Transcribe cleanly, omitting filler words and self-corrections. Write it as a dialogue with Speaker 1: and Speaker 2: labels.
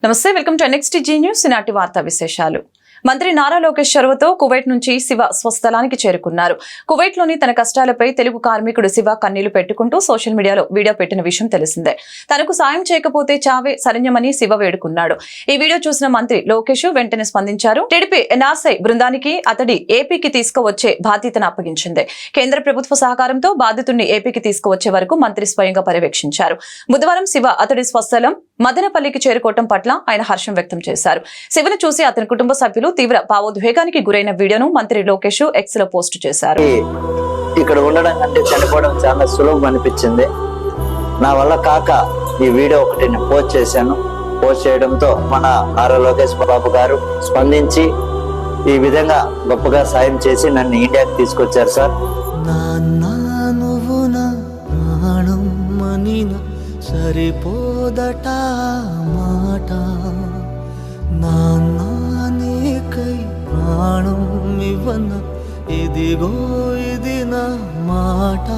Speaker 1: నమస్తే, welcome to NXTG news. ఈనాటి వార్తా విశేషాలు. మంత్రి నారా లోకేష్ చొరవతో కువైట్ నుంచి శివ స్వస్థలానికి చేరుకున్నారు. కువైట్ లోని తన కష్టాలపై తెలుగు కార్మికుడు శివ కన్నీళ్లు పెట్టుకుంటూ సోషల్ మీడియాలో వీడియో పెట్టిన విషయం తెలిసిందే. తనకు సాయం చేయకపోతే చావే శరణ్యమని శివ వేడుకున్నాడు. ఈ వీడియో చూసిన మంత్రి లోకేష్ వెంటనే స్పందించారు. టీడీపీ ఎన్ఆర్ఐ బృందానికి అతడి ఏపీకి తీసుకువచ్చే బాధ్యతను అప్పగించింది. కేంద్ర ప్రభుత్వ సహకారంతో బాధితుడిని ఏపీకి తీసుకువచ్చే వరకు మంత్రి స్వయంగా పర్యవేక్షించారు. బుధవారం శివ అతడి స్వస్థలం మదనపల్లికి చేరుకోవటం పట్ల ఆయన హర్షం వ్యక్తం చేశారు. శివను చూసి అతని కుటుంబ సభ్యులు తీవ్ర భావోద్వేగానికి గురైన వీడియోను మంత్రి లోకేష్ ఎక్స్ లో పోస్ట్ చేశారు.
Speaker 2: ఇక్కడ ఉండడం కంటే చనిపోవడం చాలా సులభం అనిపించింది. నా వల్ల కాక ఈ వీడియో ఒకటి నేను పోస్ట్ చేశాను. పోస్ట్ చేయడంతో మన నారా లోకేష్ బాబు గారు స్పందించి ఈ విధంగా గొప్పగా సాయం చేసి నన్ను ఇండియాకి తీసుకొచ్చారు. సార్,
Speaker 3: సరిపోదట మాట, నాన్నకై ప్రాణం ఇవ్వన, ఇదిగో ఇది నా మాట.